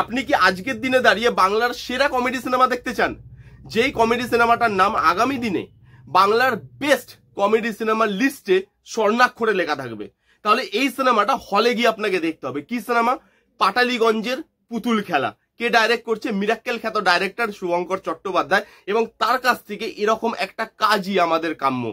আপনি কি আজকের দিনে দাঁড়িয়ে বাংলার সেরা কমেডি সিনেমা দেখতে চান, যেই কমেডি সিনেমাটার নাম আগামী দিনে বাংলার বেস্ট কমেডি সিনেমার লিস্টে স্বর্ণাক্ষরে লেখা থাকবে? তাহলে এই সিনেমাটা হলে গিয়ে আপনাকে দেখতে হবে। কি সিনেমা? পাটালিগঞ্জের পুতুল খেলা। কে ডাইরেক্ট করছে? মিরাক্কেল খ্যাত ডাইরেক্টর শুভঙ্কর চট্টোপাধ্যায়, এবং তার কাছ থেকে এরকম একটা কাজই আমাদের কাম্য।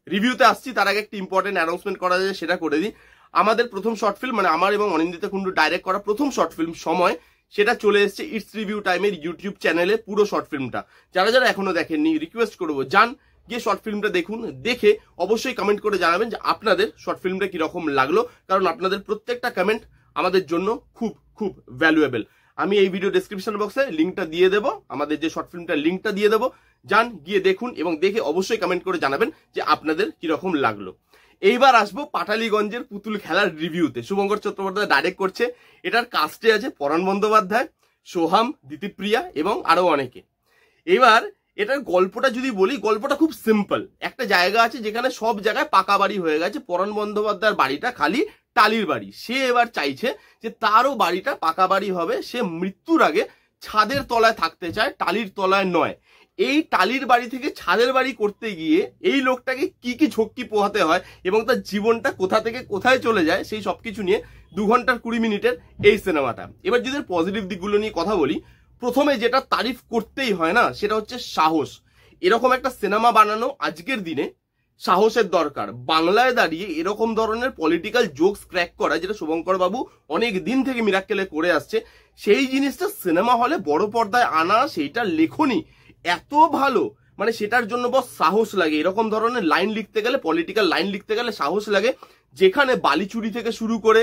রিভিউতে আসছি, তার আগে একটা ইম্পর্টেন্ট অ্যানাউন্সমেন্ট করা যায়, সেটা করে দিই। আমাদের প্রথম শর্ট ফিল্ম, মানে আমার এবং অনিন্দিতা কুণ্ডু ডাইরেক্ট করা প্রথম শর্ট ফিল্ম সময়, সেটা চলে এসেছে ইটস রিভিউ টাইমের ইউটিউব চ্যানেলে। পুরো শর্ট ফিল্মটা যারা যারা এখনো দেখেননি, রিকোয়েস্ট করবো যান গিয়ে শর্ট ফিল্মটা দেখুন। দেখে অবশ্যই কমেন্ট করে জানাবেন যে আপনাদের শর্ট ফিল্মটা কিরকম লাগলো, কারণ আপনাদের প্রত্যেকটা কমেন্ট আমাদের জন্য খুব খুব ভ্যালুয়েবল। আমি এই ভিডিও ডেসক্রিপশন বক্সে লিঙ্কটা দিয়ে দেবো, আমাদের যে শর্ট ফিল্মটা লিঙ্কটা দিয়ে দেবো, যান গিয়ে দেখুন এবং দেখে অবশ্যই কমেন্ট করে জানাবেন যে আপনাদের কিরকম লাগলো। এইবার আসবো পাটালিগঞ্জের পুতুল খেলার রিভিউতে। শুভঙ্কর চট্টোপাধ্যায় ডাইরেক্ট করছে। এটার কাস্টে আছে পরাণ বন্দ্যোপাধ্যায়, সোহাম, দিতিপ্রিয়া এবং আরো অনেকে। এবার এটার গল্পটা যদি বলি, গল্পটা খুব সিম্পল। একটা জায়গা আছে যেখানে সব জায়গায় পাকা বাড়ি হয়ে গেছে, পরাণ বন্দ্যোপাধ্যায়ের বাড়িটা খালি টালির বাড়ি। সে এবার চাইছে যে তারও বাড়িটা পাকা বাড়ি হবে। সে মৃত্যুর আগে ছাদের তলায় থাকতে চায়, টালির তলায় নয়। এই টালির বাড়ি থেকে ছাদের বাড়ি করতে গিয়ে এই লোকটাকে কি কি ঝক্কি পোহাতে হয় এবং তার জীবনটা কোথা থেকে কোথায় চলে যায়, সেই সবকিছু নিয়ে 2 ঘন্টার 20 মিনিটের এই সিনেমাটা। এবার যদি পজিটিভ দিকগুলো নিয়ে কথা বলি, প্রথমে যেটা তারিফ করতেই হয় না, সেটা হচ্ছে সাহস। এরকম একটা সিনেমা বানানো আজকের দিনে সাহসের দরকার। বাংলায় দাঁড়িয়ে এরকম ধরনের পলিটিক্যাল জোকস ক্র্যাক করা, যেটা শুভঙ্কর বাবু অনেক দিন থেকে মিরাক্কেলে করে আসছে, সেই জিনিসটা সিনেমা হলে বড় পর্দায় আনা, সেইটা লেখনি এত ভালো, মানে সেটার জন্য বস সাহস লাগে। এরকম ধরনের লাইন লিখতে গেলে, পলিটিক্যাল লাইন লিখতে গেলে সাহস লাগে। যেখানে বালিচুরি থেকে শুরু করে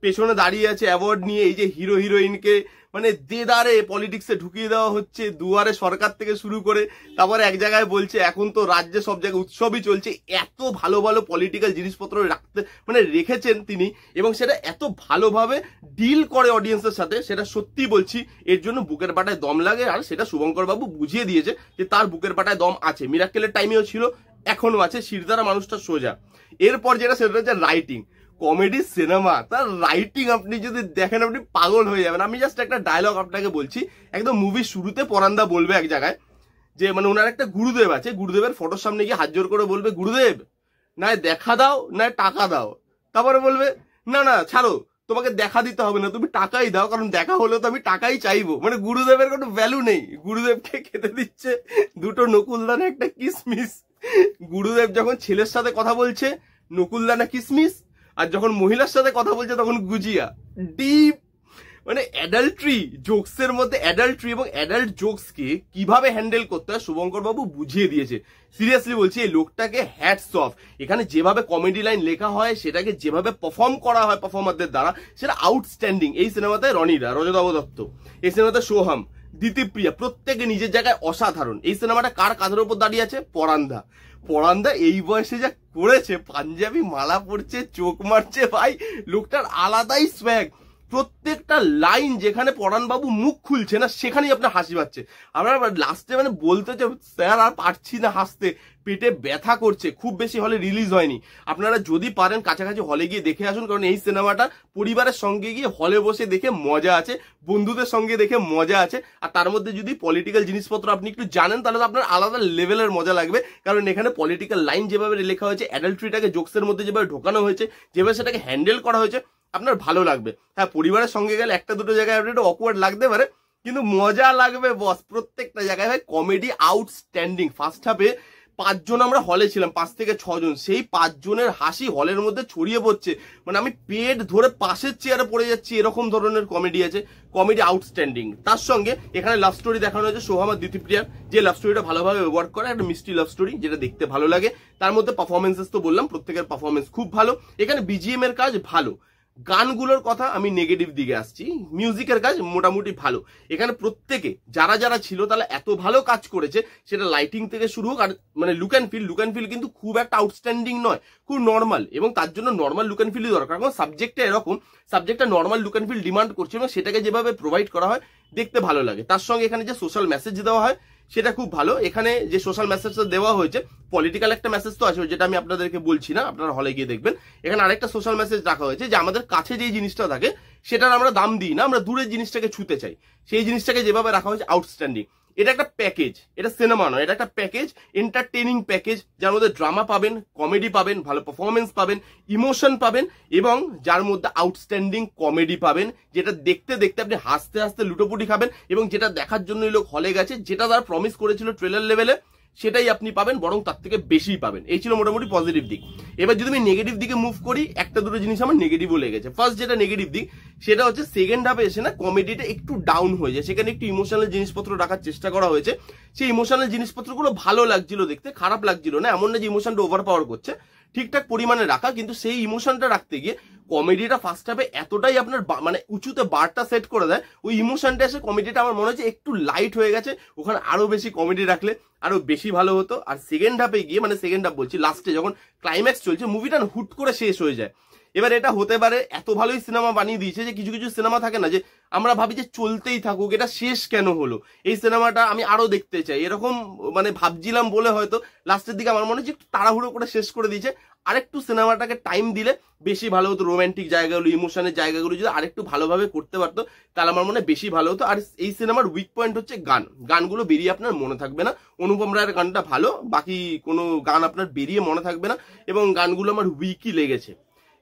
পেছনে দাঁড়িয়ে আছে অ্যাওয়ার্ড নিয়ে এই যে হিরো হিরোইনকে মানে দেদারে পলিটিক্সে ঢুকিয়ে দেওয়া হচ্ছে, দুয়ারে সরকার থেকে শুরু করে, তারপরে এক জায়গায় বলছে এখন তো রাজ্যে সব জায়গায় উৎসবই চলছে। এত ভালো ভালো পলিটিক্যাল জিনিসপত্র রাখতে মানে রেখেছেন তিনি, এবং সেটা এত ভালোভাবে ডিল করে অডিয়েন্সের সাথে, সেটা সত্যি বলছি এর জন্য বুকের পাটায় দম লাগে। আর সেটা শুভঙ্কর বাবু বুঝিয়ে দিয়েছে যে তার বুকের পাটায় দম আছে। মিরাক্কেলের টাইমেও ছিল, এখনো আছে। শিরদাঁড়া মানুষটা সোজা। এরপর যেটা, সেটা হচ্ছে রাইটিং। কমেডি সিনেমা, তার রাইটিং আপনি যদি দেখেন আপনি পাগল হয়ে যাবেন। আমি জাস্ট একটা ডায়লগ আপনাকে বলছি। একদম মুভির শুরুতে পরান্দা বলবে এক জায়গায় যে মানে ওনার একটা গুরুদেব আছে, গুরুদেবের ফটোর সামনে গিয়ে হাত জোর করে বলবে, গুরুদেব নয় দেখা দাও নয় টাকা দাও। তারপরে বলবে না না ছাড়ো, তোমাকে দেখা দিতে হবে না, তুমি টাকাই দাও, কারণ দেখা হলেও তো আমি টাকাই চাইবো। মানে গুরুদেবের কোনো ভ্যালু নেই। গুরুদেবকে খেতে দিচ্ছে 2টো নকুলদানা একটা কিসমিস। গুরুদেব যখন ছেলের সাথে কথা বলছে নকুলদানা কিসমিস, আর যখন মহিলার সাথে কথা বলছে তখন গুজিয়া। ডিপ মানে অ্যাডাল্ট্রি জোকসের মধ্যে অ্যাডাল্ট্রি এবং অ্যাডাল্ট জোকসকে কিভাবে হ্যান্ডেল করতে হয় শুভঙ্কর বাবু বুঝিয়ে দিয়েছে। সিরিয়াসলি বলছি, এই লোকটাকে হ্যাটস অফ। এখানে যেভাবে কমেডি লাইন লেখা হয়, সেটাকে যেভাবে পারফর্ম করা হয় পারফর্মারদের দ্বারা, সেটা আউটস্ট্যান্ডিং। এই সিনেমাতে রনিরা, রজতাভ দত্ত, এই সিনেমাতে সোহাম, দিতিপ্রিয়া, প্রত্যেকে নিজের জায়গায় অসাধারণ। এই সিনেমাটা কার কাঁধের উপর দাঁড়িয়ে আছে? পরান্দা। পরান্দা এই বয়সে যা করেছে, পাঞ্জাবি মালা পড়ছে, চোখ মারছে, ভাই লোকটার আলাদাই স্ব্যাগ। প্রত্যেকটা লাইন যেখানে পরাণবাবু মুখ খুলছে না, সেখানেই আপনার হাসি পাচ্ছে। আমরা লাস্টে মানে বলতে যে স্যার আর পারছি না হাসতে, পেটে ব্যথা করছে। খুব বেশি হলে রিলিজ হয়নি, আপনারা যদি পারেন কাছাকাছি হলে গিয়ে দেখে আসুন, কারণ এই সিনেমাটা পরিবারের সঙ্গে গিয়ে হলে বসে দেখে মজা আছে, বন্ধুদের সঙ্গে দেখে মজা আছে। আর তার মধ্যে যদি পলিটিক্যাল জিনিসপত্র আপনি একটু জানেন, তাহলে তো আপনার আলাদা লেভেলের মজা লাগবে। কারণ এখানে পলিটিক্যাল লাইন যেভাবে লেখা হয়েছে, অ্যাডাল্ট্রিটাকে জোকসের মধ্যে যেভাবে ঢোকানো হয়েছে, যেভাবে সেটাকে হ্যান্ডেল করা হয়েছে, আপনার ভালো লাগবে। হ্যাঁ, পরিবারের সঙ্গে গেলে একটা দুটো জায়গায় একটু অকওয়ার্ড লাগতে পারে, কিন্তু মজা লাগবে বস প্রত্যেকটা জায়গায়। ভাই কমেডি আউটস্ট্যান্ডিং। ফার্স্ট হাফে 5 জন আমরা হলে ছিলাম, 5 থেকে 6 জন। সেই 5 জনের হাসি হলের মধ্যে ছড়িয়ে পড়ছে, মানে আমি পেট ধরে পাশের চেয়ারে পড়ে যাচ্ছি, এরকম ধরনের কমেডি আছে। Comedy outstanding. তার সঙ্গে এখানে লাভ স্টোরি দেখানো হয়েছে সোহাম আর দিতিপ্রিয়ার, যে লাভ স্টোরিটা ভালোভাবে ওয়ার্ক করে, একটা মিষ্টি লাভ স্টোরি, যেটা দেখতে ভালো লাগে। তার মধ্যে পারফরমেন্সেস তো বললাম, প্রত্যেকের পারফরমেন্স খুব ভালো। এখানে বিজিএম এর কাজ ভালো। গানগুলোর কথা আমি নেগেটিভ দিকে আসছি, মিউজিকের কাজ মোটামুটি ভালো। এখানে প্রত্যেকে যারা যারা ছিল তাহলে এত ভালো কাজ করেছে, সেটা লাইটিং থেকে শুরু হোক, আর মানে লুক অ্যান্ড ফিল কিন্তু খুব একটা আউটস্ট্যান্ডিং নয়, খুব নর্মাল। এবং তার জন্য নর্মাল লুক অ্যান্ড ফিলই দরকার, কারণ সাবজেক্টটা এরকম, সাবজেক্টটা normal look and feel demand করছে, এবং সেটাকে যেভাবে প্রোভাইড করা হয় দেখতে ভালো লাগে। তার সঙ্গে এখানে যে সোশ্যাল মেসেজ দেওয়া হয় সেটা খুব ভালো। এখানে যে সোশ্যাল মেসেজটা দেওয়া হয়েছে, পলিটিক্যাল একটা মেসেজ তো আছে, যেটা আমি আপনাদেরকে বলছি না, আপনারা হলে গিয়ে দেখবেন। এখানে আরেকটা সোশ্যাল মেসেজ রাখা হয়েছে যে আমাদের কাছে যে জিনিসটা থাকে সেটার আমরা দাম দিই না, আমরা দূরের জিনিসটাকে ছুতে চাই। সেই জিনিসটাকে যেভাবে রাখা হয়েছে আউটস্ট্যান্ডিং। এটা একটা প্যাকেজ, এটা সিনেমা নয়, এটা একটা প্যাকেজ, এন্টারটেইনিং প্যাকেজ, যার মধ্যে ড্রামা পাবেন, কমেডি পাবেন, ভালো পারফরমেন্স পাবেন, ইমোশন পাবেন, এবং যার মধ্যে আউটস্ট্যান্ডিং কমেডি পাবেন, যেটা দেখতে দেখতে আপনি হাসতে হাসতে লুটোপুটি খাবেন, এবং যেটা দেখার জন্যই লোক হলে গেছে, যেটা তারা প্রমিস করেছিল ট্রেলার লেভেলে সেটাই আপনি পাবেন, বরং তার থেকে বেশি পাবেন। এই ছিল মোটামুটি পজিটিভ দিক। এবার যদি আমি নেগেটিভ দিকে মুভ করি, একটা দুটো জিনিস আমার নেগেটিভও লেগেছে। ফার্স্ট যেটা নেগেটিভ দিক সেটা হচ্ছে সেকেন্ড হাফে এসে না কমেডিটা একটু ডাউন হয়ে যায়, সেখানে একটু ইমোশনাল জিনিসপত্র রাখার চেষ্টা করা হয়েছে। সেই ইমোশনাল জিনিসপত্রগুলো ভালো লাগছিল দেখতে, খারাপ লাগছিল না, এমন না যে ইমোশনটা ওভার পাওয়ার করছে, ঠিকঠাক পরিমাণে রাখা। কিন্তু সেই ইমোশনটা রাখতে গিয়ে কমেডিটা ফার্স্ট হাফে এতটাই আপনার মানে উঁচুতে বারটা সেট করে দেয়, ওই ইমোশনটা এসে কমেডিটা আমার মনে হচ্ছে একটু লাইট হয়ে গেছে, ওখানে আরো বেশি কমেডি রাখলে আরো বেশি ভালো হতো। আর সেকেন্ড হাফে গিয়ে, মানে সেকেন্ড হাফ বলছি, লাস্টে যখন ক্লাইম্যাক্স চলছে, মুভিটা হুট করে শেষ হয়ে যায়। এবার এটা হতে পারে এত ভালোই সিনেমা বানিয়ে দিয়েছে যে কিছু কিছু সিনেমা থাকে না যে আমরা ভাবি যে চলতেই থাকুক, এটা শেষ কেন হলো, এই সিনেমাটা আমি আরো দেখতে চাই, এরকম মানে ভাবছিলাম বলে হয়তো লাস্টের দিকে আমার মনে হচ্ছে একটু তাড়াহুড়ো করে শেষ করে দিয়েছে। আরেকটু সিনেমাটাকে টাইম দিলে বেশি ভালো হতো, রোমান্টিক জায়গাগুলো, ইমোশনের জায়গাগুলো যদি আরেকটু ভালোভাবে করতে পারতো তাহলে আমার মনে হয় বেশি ভালো হতো। আর এই সিনেমার উইক পয়েন্ট হচ্ছে গান, গানগুলো বেরিয়ে আপনার মনে থাকবে না। অনুপম রায়ের গানটা ভালো, বাকি কোনো গান আপনার বেরিয়ে মনে থাকবে না, এবং গানগুলো আমার উইকই লেগেছে।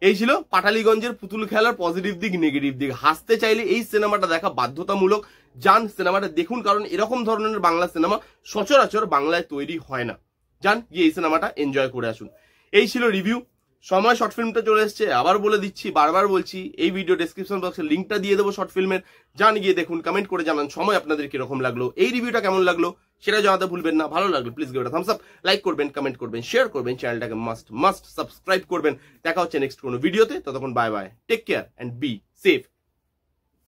এই ছিল পাটালিগঞ্জের পুতুল খেলার পজিটিভ দিক, নেগেটিভ দিক। হাসতে চাইলে এই সিনেমাটা দেখা বাধ্যতামূলক, যান সিনেমাটা দেখুন, কারণ এরকম ধরনের বাংলা সিনেমা সচরাচর বাংলায় তৈরি হয় না। যান গিয়ে এই সিনেমাটা এনজয় করে আসুন। এই ছিল রিভিউ। সময় শর্ট ফিল্মটা চলে এসছে, আবার বলে দিচ্ছি, বারবার বলছি, এই ভিডিও ডেসক্রিপশন বক্সে লিঙ্কটা দিয়ে দেবো শর্ট ফিল্মের, যান গিয়ে দেখুন, কমেন্ট করে জানান সময় আপনাদের কিরকম লাগলো, এই রিভিউটা কেমন লাগলো সেটা জানাতে ভুলবেন না। ভালো লাগলো please give it a Thums up, like করবেন, কমেন্ট করবেন, শেয়ার করবেন, চ্যানেলটাকে মাস্ট সাবস্ক্রাইব করবেন। দেখা হচ্ছে নেক্সট কোনো ভিডিওতে, ততক্ষণ bye bye, take care and be safe.